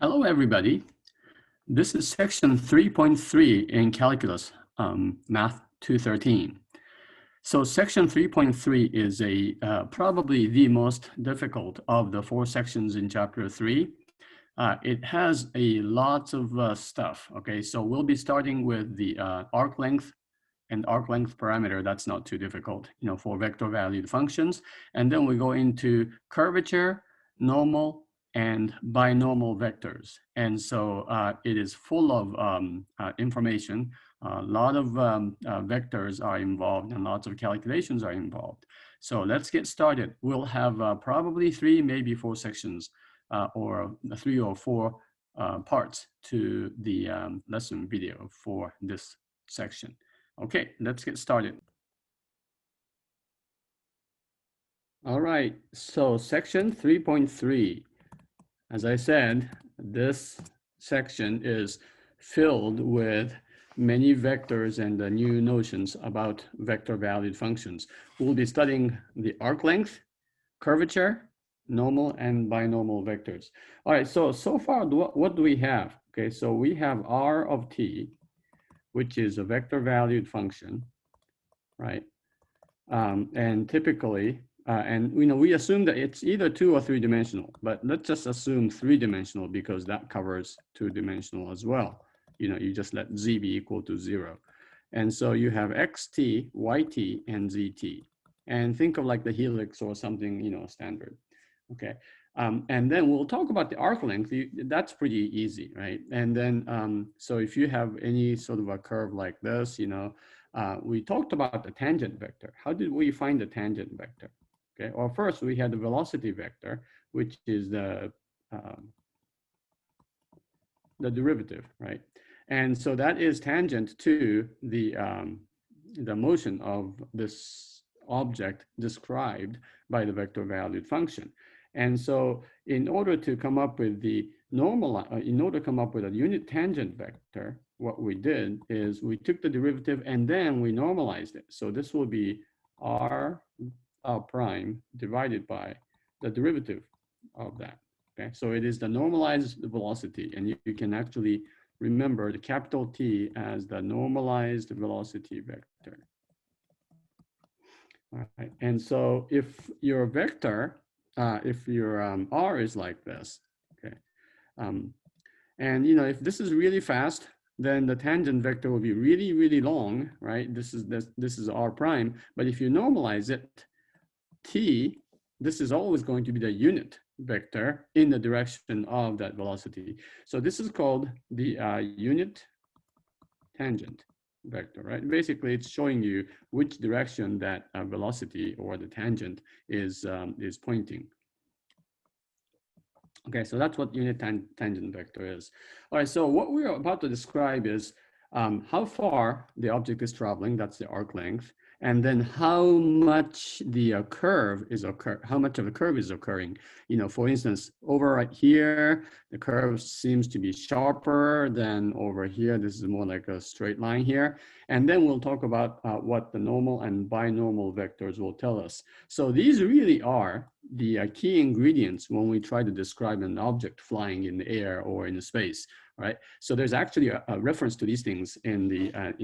Hello, everybody. This is section 3.3 in Calculus, Math 213. So section 3.3 is probably the most difficult of the 4 sections in chapter 3. It has a lot of stuff, okay? So we'll be starting with the arc length and arc length parameter. That's not too difficult, for vector valued functions. And then we go into curvature, normal, and binormal vectors. And so it is full of information. A lot of vectors are involved and lots of calculations are involved. So let's get started. We'll have probably 3, maybe 4 sections or 3 or 4 parts to the lesson video for this section. Okay, let's get started. All right, so section 3.3. As I said, this section is filled with many vectors and new notions about vector valued functions. We'll be studying the arc length, curvature, normal, and binormal vectors. All right, so far, what do we have? Okay, so we have r of t, which is a vector valued function, right? And typically, and we assume that it's either 2 or 3 dimensional, but let's just assume 3 dimensional because that covers 2 dimensional as well. You just let z be equal to 0. And so you have xt, yt, and zt. And think of like the helix or something, standard. Okay. And then we'll talk about the arc length. That's pretty easy, right? And then, so if you have any sort of a curve like this, we talked about the tangent vector. How did we find the tangent vector? Okay, well, first we had the velocity vector, which is the derivative, right? And so that is tangent to the motion of this object described by the vector valued function. And so in order to come up with the in order to come up with a unit tangent vector, what we did is we took the derivative and then we normalized it. So this will be r prime divided by the derivative of that. Okay, so it is the normalized velocity, and you can actually remember the capital T as the normalized velocity vector. All right, and so if your vector, if your r is like this, okay, and if this is really fast, then the tangent vector will be really, really long, right? This is r prime, but if you normalize it, t, this is always going to be the unit vector in the direction of that velocity. So this is called the unit tangent vector, right? Basically, it's showing you which direction that velocity or the tangent is pointing. Okay, so that's what unit tangent vector is. All right, so what we're about to describe is how far the object is traveling, that's the arc length, and then how much the curve is how much of the curve is occurring. For instance, over right here, the curve seems to be sharper than over here. This is more like a straight line here. And then we'll talk about what the normal and binormal vectors will tell us. So these really are the key ingredients when we try to describe an object flying in the air or in the space, right? So there's actually a reference to these things in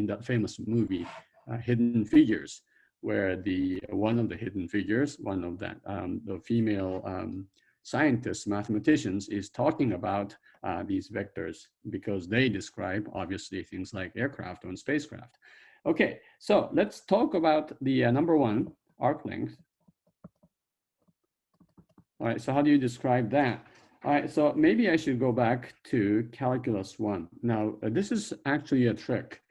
that famous movie, Hidden Figures, where one of the hidden figures, one of the female scientists, mathematicians, is talking about these vectors because they describe obviously things like aircraft or spacecraft. Okay, so let's talk about the number 1, arc length. All right, so how do you describe that? All right, so maybe I should go back to calculus 1. Now, this is actually a trick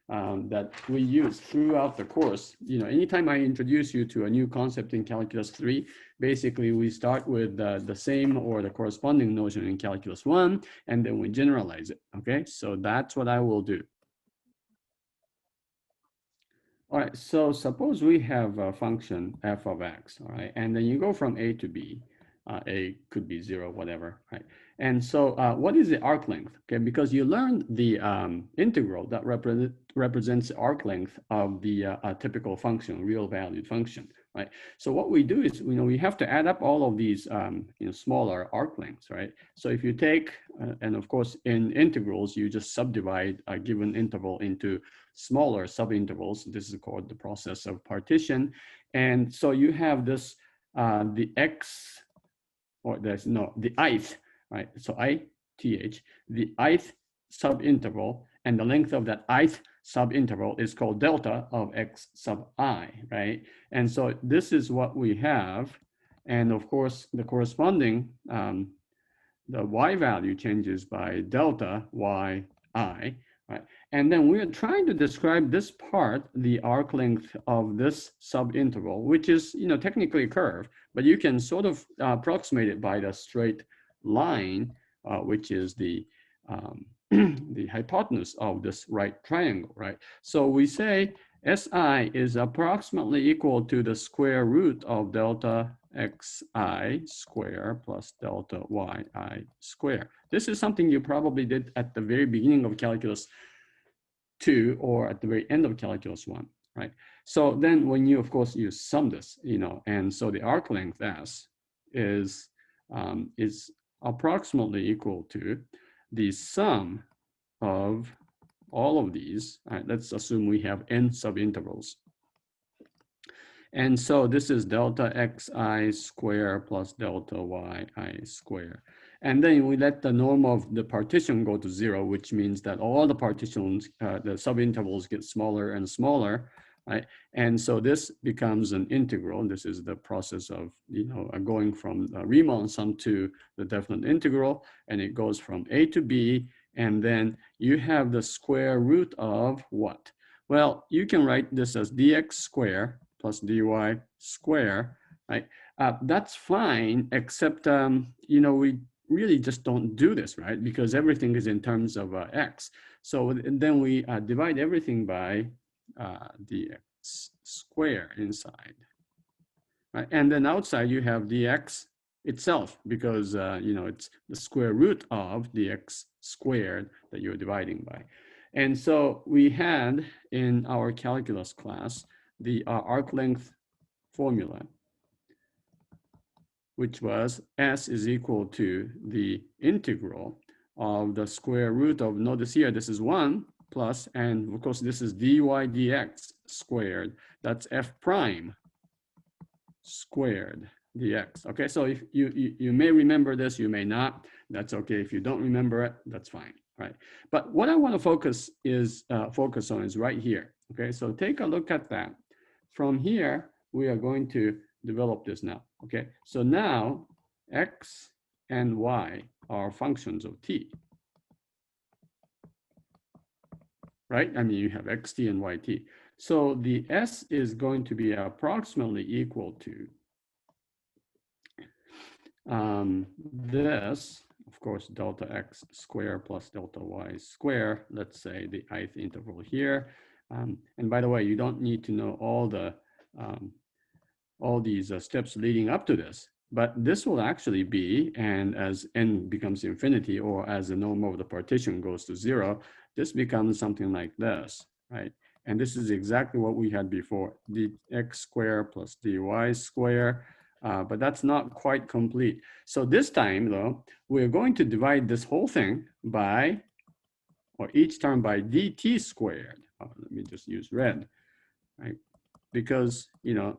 that we use throughout the course. Anytime I introduce you to a new concept in calculus 3, basically we start with the same or the corresponding notion in calculus 1, and then we generalize it, okay? So that's what I will do. All right, so suppose we have a function f of x, all right? And then you go from a to b. A could be 0, whatever, right? And so what is the arc length? Okay, because you learned the integral that represents the arc length of the typical function, real valued function, right? So what we do is, we have to add up all of these, smaller arc lengths, right? So if you take, and of course in integrals, you just subdivide a given interval into smaller subintervals. This is called the process of partition. And so you have this, the x, or there's no, the ith, right? So ith, the ith subinterval, and the length of that ith subinterval is called delta of x sub I, right? And so this is what we have. And of course, the corresponding, the y value changes by delta yi, right? And then we're trying to describe this part, the arc length of this subinterval, which is, technically a curve, but you can sort of approximate it by the straight line, which is the the hypotenuse of this right triangle, right? So we say SI is approximately equal to the square root of delta xi square plus delta yi square. This is something you probably did at the very beginning of calculus 2 or at the very end of calculus 1, right? So then when you, of course, you sum this, and so the arc length S is approximately equal to the sum of all of these. All right, let's assume we have n subintervals. And so this is delta xi square plus delta yi square. And then we let the norm of the partition go to 0, which means that all the partitions, the subintervals get smaller and smaller, right? And so this becomes an integral. This is the process of, going from the Riemann sum to the definite integral, and it goes from a to b, and then you have the square root of what? Well, you can write this as dx square plus dy square, right? That's fine, except, we really just don't do this, right? Because everything is in terms of x. So then we divide everything by dx square inside, right? And then outside you have dx itself, because, it's the square root of dx squared that you're dividing by. And so we had in our calculus class the arc length formula, which was S is equal to the integral of the square root of, notice here, this is 1 plus, and of course this is dy dx squared. That's f prime squared dx. Okay, so if you may remember this, you may not. That's okay. If you don't remember it, that's fine. Right. But what I want to focus on is right here. Okay, so take a look at that. From here, we are going to develop this now. Okay, so now x and y are functions of t. Right? I mean, you have xt and yt. So the s is going to be approximately equal to this, of course, delta x square plus delta y square, let's say the ith interval here. And by the way, you don't need to know all these steps leading up to this, but this will actually be, and as n becomes infinity, or as the norm of the partition goes to 0, this becomes something like this, right? And this is exactly what we had before, dx square plus dy square, but that's not quite complete. So this time, though, we're going to divide this whole thing by, or each term by dt squared. Let me just use red, right? Because,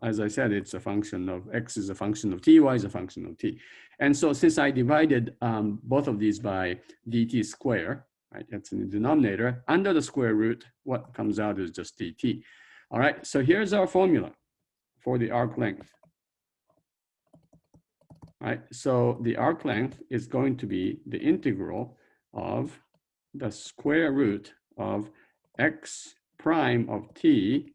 as I said, it's a function of, x is a function of t, y is a function of t. And so since I divided both of these by dt square, right, that's in the denominator, under the square root, what comes out is just dt. All right, so here's our formula for the arc length. Right, so the arc length is going to be the integral of the square root of x prime of t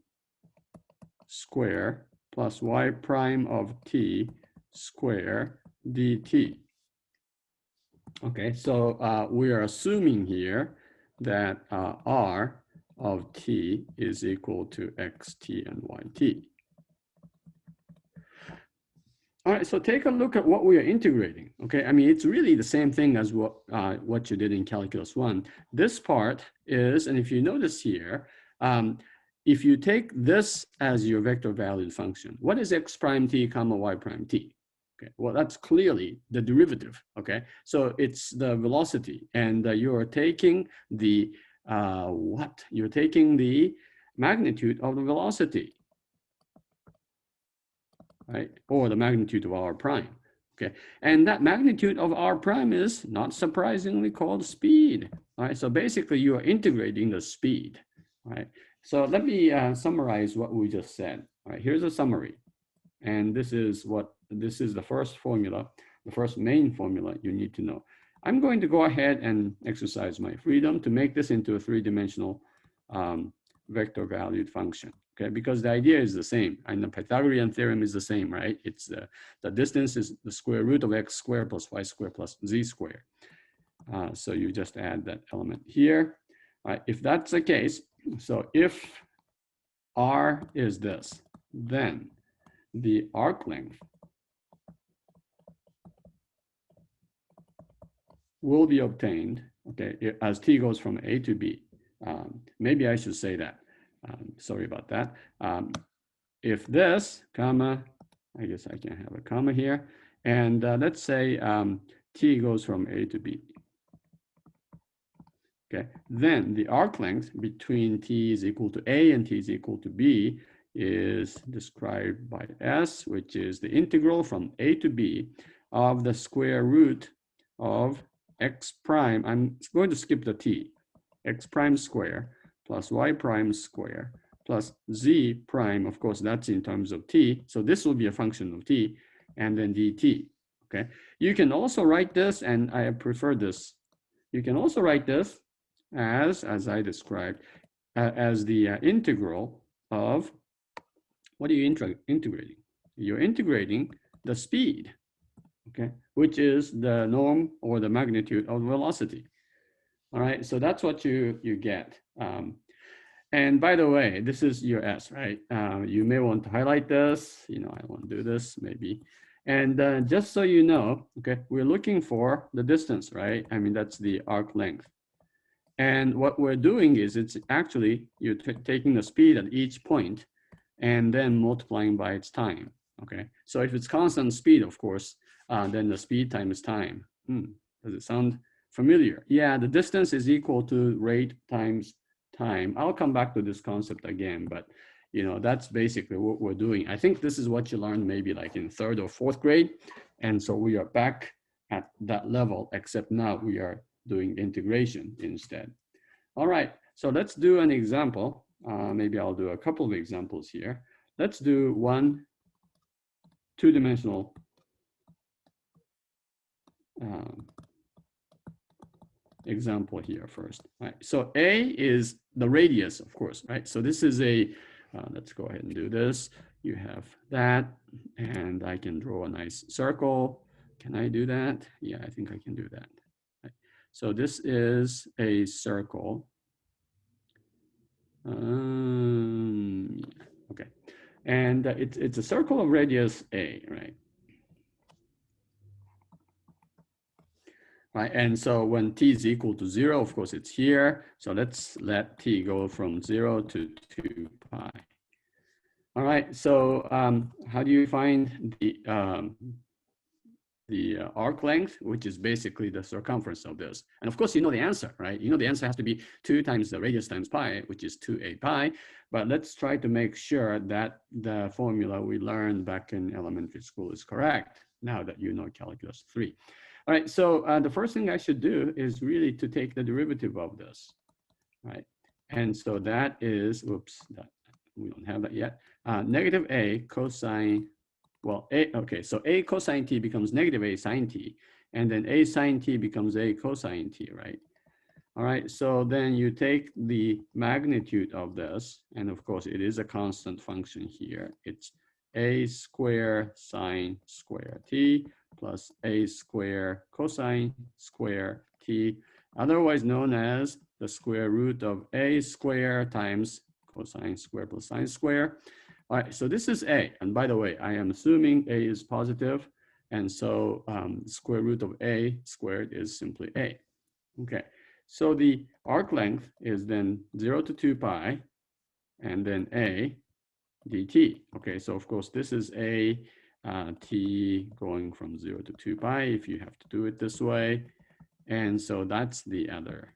square plus y prime of t square dt. Okay, so we are assuming here that r of t is equal to xt and yt. All right, so take a look at what we are integrating. Okay, I mean, it's really the same thing as what you did in calculus 1. This part is, and if you notice here, if you take this as your vector valued function, what is x prime t comma y prime t? Okay, well, that's clearly the derivative, okay? So it's the velocity, and you're taking the, what? You're taking the magnitude of the velocity, right? Or the magnitude of r prime, okay? And that magnitude of r prime is, not surprisingly, called speed, all right? So basically, you are integrating the speed, all right? So let me summarize what we just said, all right? Here's a summary. And this is the first formula, the first main formula you need to know. I'm going to go ahead and exercise my freedom to make this into a three-dimensional vector valued function, okay? Because the idea is the same, and the Pythagorean theorem is the same, right? It's the distance is the square root of x squared plus y squared plus z squared. So you just add that element here. If that's the case, so if r is this, then the arc length will be obtained, okay, as t goes from A to B. Maybe I should say that. Sorry about that. If this, comma, I guess I can have a comma here, and let's say t goes from A to B. Okay, then the arc length between t is equal to A and t is equal to B is described by S, which is the integral from A to B of the square root of x prime. I'm going to skip the t, x prime square plus y prime square plus z prime. Of course, that's in terms of t. So this will be a function of t, and then dt. Okay, you can also write this, and I prefer this. You can also write this as I described, as the integral of, what are you integrating? You're integrating the speed, okay, which is the norm or the magnitude of velocity. All right, so that's what you get. And by the way, this is your S, right? You may want to highlight this. I won't do this, maybe. And just so you know, okay, we're looking for the distance, right? I mean, that's the arc length. And what we're doing is it's actually, you're taking the speed at each point and then multiplying by its time, okay? So if it's constant speed, of course, then the speed times time. Does it sound familiar? Yeah, the distance is equal to rate times time. I'll come back to this concept again, but that's basically what we're doing. I think this is what you learned maybe like in 3rd or 4th grade. And so we are back at that level, except now we are doing integration instead. All right, so let's do an example. Maybe I'll do a couple of examples here. Let's do one two-dimensional example here first. All right, so A is the radius, of course, right? So this is a, let's go ahead and do this. You have that, and I can draw a nice circle. Can I do that? Yeah, I think I can do that. Right. So this is a circle. Okay, and it's a circle of radius A, right? Right, and so when t is equal to 0, of course, it's here. So let's let t go from 0 to 2 pi. All right, so how do you find the arc length, which is basically the circumference of this? And of course, you know the answer, right? You know the answer has to be 2 times the radius times pi, which is 2a pi. But let's try to make sure that the formula we learned back in elementary school is correct, now that you know calculus 3. All right, so the first thing I should do is really to take the derivative of this, right? And so that is, oops, we don't have that yet. Negative a cosine, well, okay, so a cosine t becomes negative a sine t, and then a sine t becomes a cosine t, right? All right, so then you take the magnitude of this, and of course it is a constant function here. It's a square sine square t plus a square cosine square t, otherwise known as the square root of a square times cosine square plus sine square. All right, so this is a, and by the way, I am assuming a is positive, and so square root of a squared is simply a. Okay, so the arc length is then 0 to 2 pi, and then a dt. Okay, so of course this is a t going from 0 to 2 pi if you have to do it this way. And so that's the other,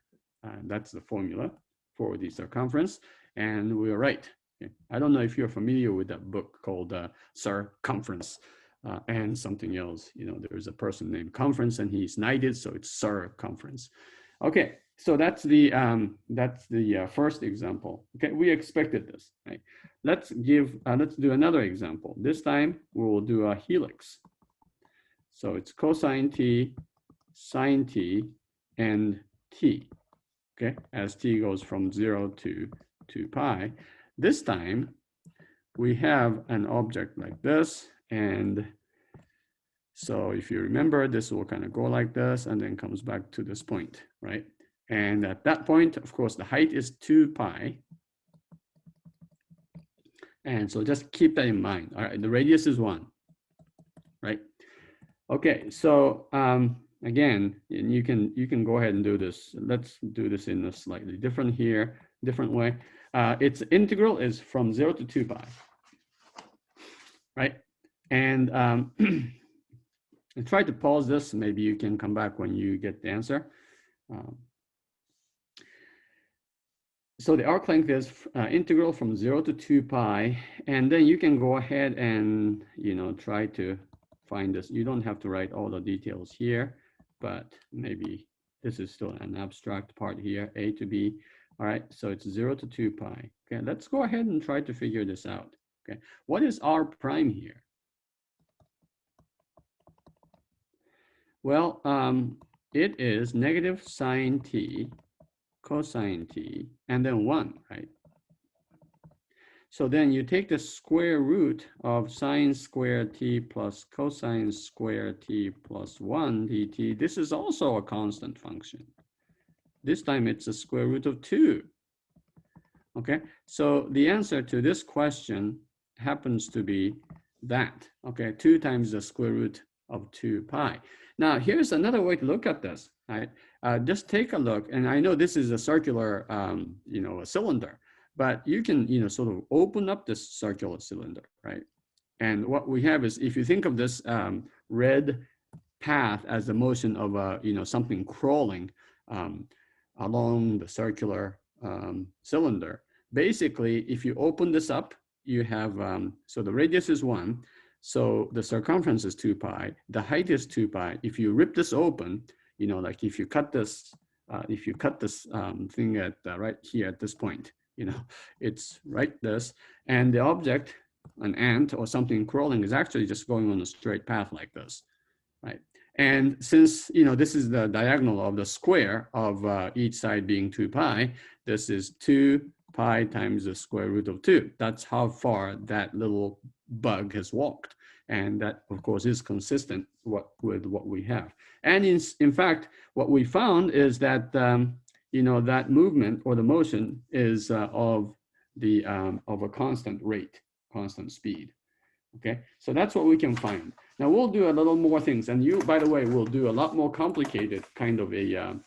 that's the formula for the circumference. And we are right. Okay. I don't know if you're familiar with that book called Circumference and something else. You know, there's a person named Conference and he's knighted, so it's Circumference. Okay, so that's the first example. Okay, we expected this. Right? Let's do another example. This time we will do a helix. So it's cosine t, sine t, and t. Okay, as t goes from 0 to 2 pi. This time we have an object like this, and so if you remember, this will kind of go like this and then comes back to this point, right? And at that point, of course, the height is 2 pi. And so just keep that in mind. All right, the radius is 1, right? Okay, so again, and you can go ahead and do this. Let's do this in a slightly different way. Its integral is from 0 to 2 pi, right? And try to pause this. Maybe you can come back when you get the answer. So the arc length is integral from 0 to 2 pi, and then you can go ahead and try to find this. You don't have to write all the details here, but maybe this is still an abstract part here, a to b. All right, so it's 0 to 2 pi. Okay, let's go ahead and try to figure this out. Okay, what is r prime here? Well, it is negative sine t, cosine t, and then 1, right? So then you take the square root of sine squared t plus cosine squared t plus 1 dt. This is also a constant function. This time it's a square root of 2. Okay, so the answer to this question happens to be that. Okay, 2 times the square root of 2 pi. Now, here's another way to look at this, right? Just take a look, and I know this is a circular, a cylinder, but you can, sort of open up this circular cylinder, right? And what we have is, if you think of this red path as the motion of something crawling along the circular cylinder, basically, if you open this up, you have, so the radius is 1, so the circumference is 2 pi, the height is 2 pi. If you rip this open, like if you cut this thing at right here at this point, it's right this, and the object, an ant or something crawling, is actually just going on a straight path like this, right? And since this is the diagonal of the square of each side being 2 pi, this is 2 pi times the square root of 2. That's how far that little bug has walked. And that, of course, is consistent with what we have. And in fact, what we found is that, that movement or the motion is of a constant rate, constant speed. Okay, so that's what we can find. Now we'll do a little more things, and you, by the way, will do a lot more complicated kind of a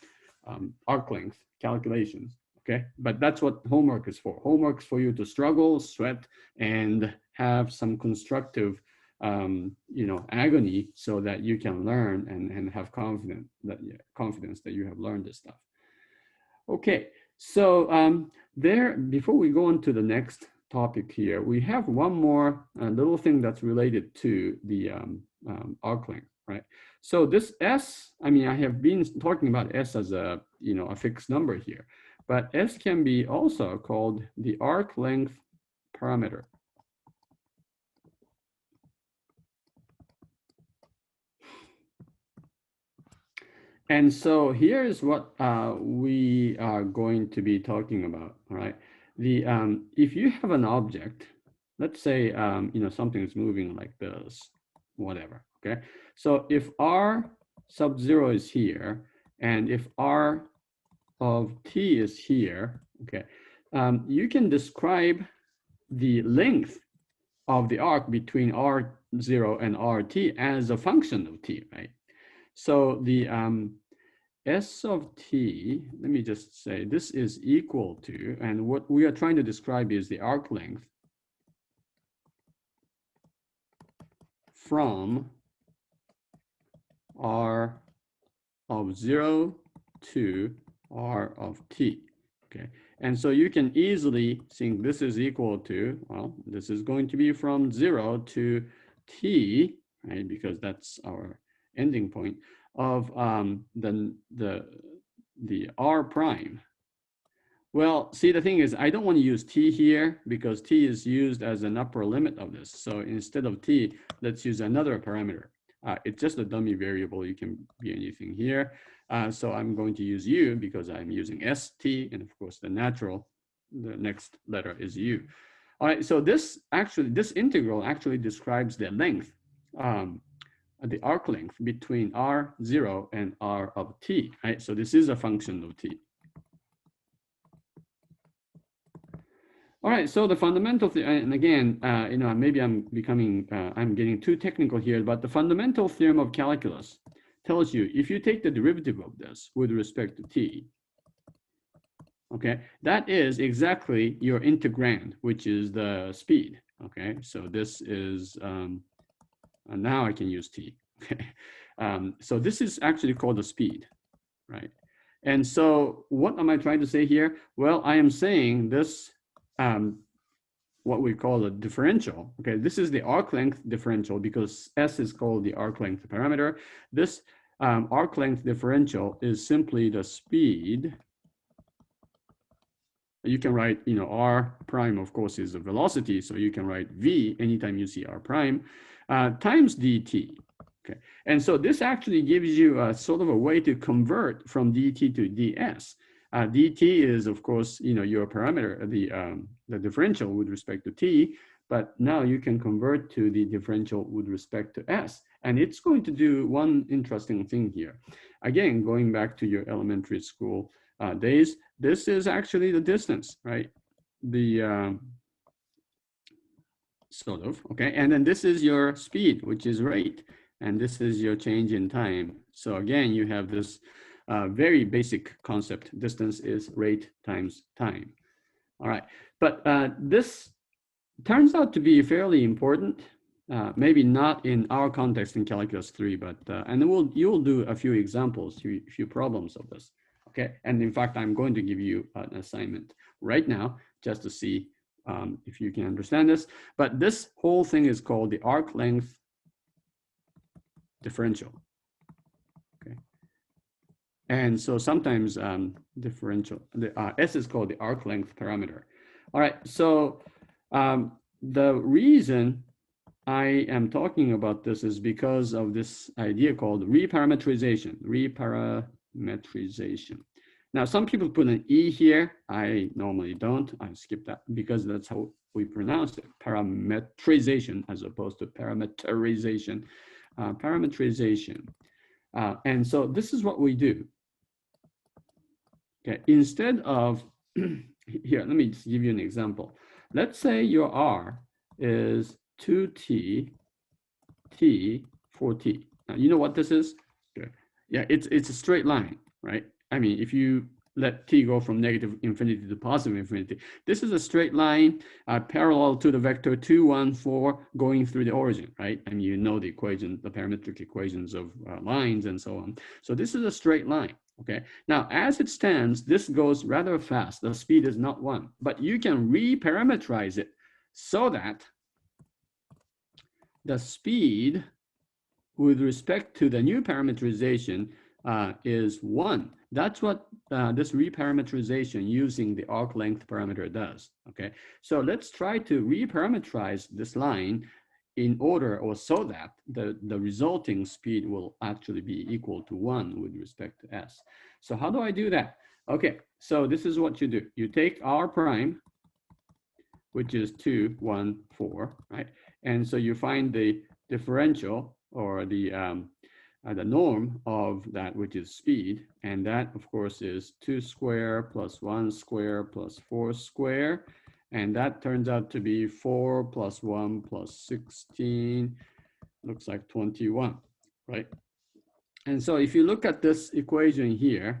arc length calculations. Okay, but that's what homework is for. Homework is for you to struggle, sweat, and have some constructive, agony, so that you can learn and have confidence that you have learned this stuff. Okay, so before we go on to the next topic here, we have one more little thing that's related to the arc length, right? So this S, I have been talking about S as a fixed number here, but S can be also called the arc length parameter. And so here's what we are going to be talking about, all right? If you have an object, let's say, something is moving like this, whatever, okay? So if R sub 0 is here, and if R of t is here, okay, you can describe the length of the arc between R0 and RT as a function of t, right? So S of t, let me just say this is equal to, and what we are trying to describe is the arc length from R of 0 to R of t. Okay, and so you can easily think this is equal to, well, this is going to be from 0 to t, right? Because that's our ending point of the R prime. Well, see, the thing is, I don't want to use t here because t is used as an upper limit of this. So instead of t, let's use another parameter. It's just a dummy variable. You can be anything here. So I'm going to use u because I'm using st, and of course the next letter is u. All right, so this integral actually describes the length, the arc length between r0 and r of t, right? So this is a function of t. All right, so the fundamental, and again, maybe I'm getting too technical here, but the fundamental theorem of calculus tells you if you take the derivative of this with respect to t, okay, that is exactly your integrand, which is the speed, okay? So this is, now I can use t, okay? So this is actually called the speed, right? And so what am I trying to say here? Well, I am saying this, what we call a differential. Okay, this is the arc length differential because S is called the arc length parameter. This arc length differential is simply the speed. You can write, R prime, of course, is the velocity. So you can write V anytime you see R prime times dt. Okay, and so this actually gives you a sort of a way to convert from dt to ds. Dt is, of course, your parameter, the differential with respect to t, but now you can convert to the differential with respect to s. And it's going to do one interesting thing here. Again, going back to your elementary school days, this is actually the distance, right? The sort of, okay? And then this is your speed, which is rate. And this is your change in time. So again, you have this very basic concept. Distance is rate times time. All right, but this turns out to be fairly important. Maybe not in our context in Calculus 3, but and you'll do a few examples, a few problems of this. Okay, and in fact, I'm going to give you an assignment right now just to see if you can understand this. But this whole thing is called the arc length differential. Okay, and so sometimes differential, the S is called the arc length parameter. All right, so the reason I am talking about this is because of this idea called reparameterization. Reparameterization. Now, some people put an E here. I normally don't. I skip that because that's how we pronounce it. Parametrization as opposed to parameterization. Parameterization. And so this is what we do. Okay, instead of, here, let me just give you an example. Let's say your R is 2t, t, 4t. Now, you know what this is? Good. Yeah, it's a straight line, right? I mean, if you let t go from negative infinity to positive infinity, this is a straight line parallel to the vector 2, 1, 4 going through the origin, right? And you know the equation, the parametric equations of lines and so on. So this is a straight line. Okay, now as it stands, this goes rather fast. The speed is not 1, but you can reparameterize it so that the speed with respect to the new parameterization is 1. That's what this reparameterization using the arc length parameter does. Okay, so let's try to reparameterize this line in order or so that the resulting speed will actually be equal to 1 with respect to s. So how do I do that? Okay, so this is what you do. You take r prime, which is 2, 1, 4, right? And so you find the differential or the norm of that, which is speed. And that, of course, is 2 square plus 1 square plus 4 square. And that turns out to be 4 plus 1 plus 16, looks like 21, right? And so if you look at this equation here,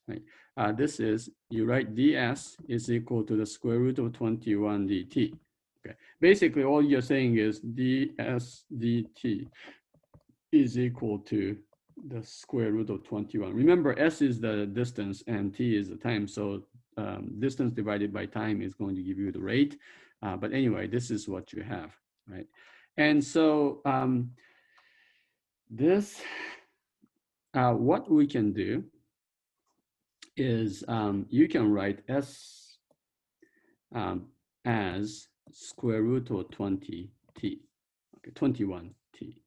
right? This is, you write ds is equal to the square root of 21 dt. Okay. Basically, all you're saying is ds dt is equal to the square root of 21. Remember, s is the distance and t is the time. So distance divided by time is going to give you the rate. But anyway, this is what you have, right? And so what we can do is you can write s as square root of 20t, okay, 21t,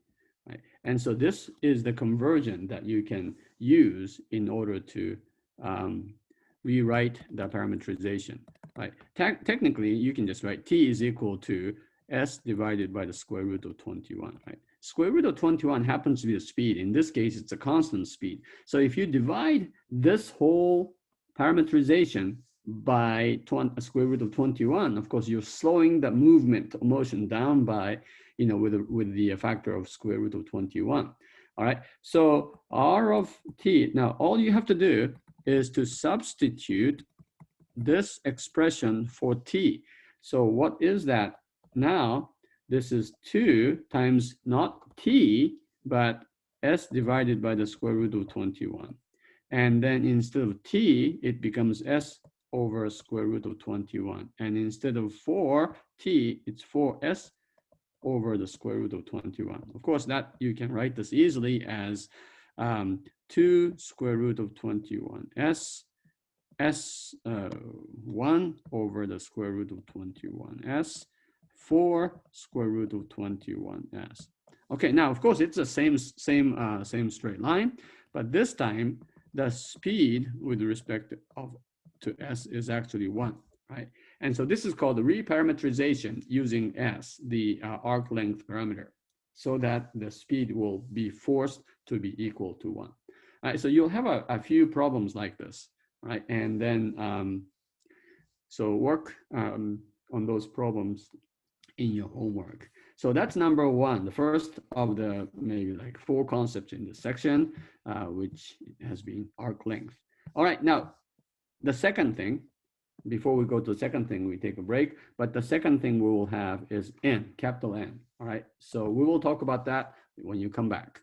right? And so this is the conversion that you can use in order to rewrite the parameterization, right? Technically, you can just write t is equal to s divided by the square root of 21, right? Square root of 21 happens to be the speed. In this case, it's a constant speed. So if you divide this whole parameterization by square root of 21, of course, you're slowing the movement of motion down by, with the factor of square root of 21. All right, so r of t, now all you have to do is to substitute this expression for t. So what is that? Now, this is 2 times not t, but s divided by the square root of 21. And then instead of t, it becomes s over square root of 21. And instead of 4t, it's 4s over the square root of 21. Of course, that you can write this easily as 2 square root of 21 s1 over the square root of 21s 4 square root of 21s. Okay, now of course it's the same straight line, but this time the speed with respect to s is actually 1, right? And so this is called the reparameterization using s, the arc length parameter, so that the speed will be forced to be equal to 1. All right, so you'll have a few problems like this, right? And then, so work on those problems in your homework. So that's number 1, the first of the maybe like 4 concepts in this section, which has been arc length. All right, now the second thing, before we go to the second thing, we take a break, but the second thing we will have is N, capital N, all right? So we will talk about that when you come back.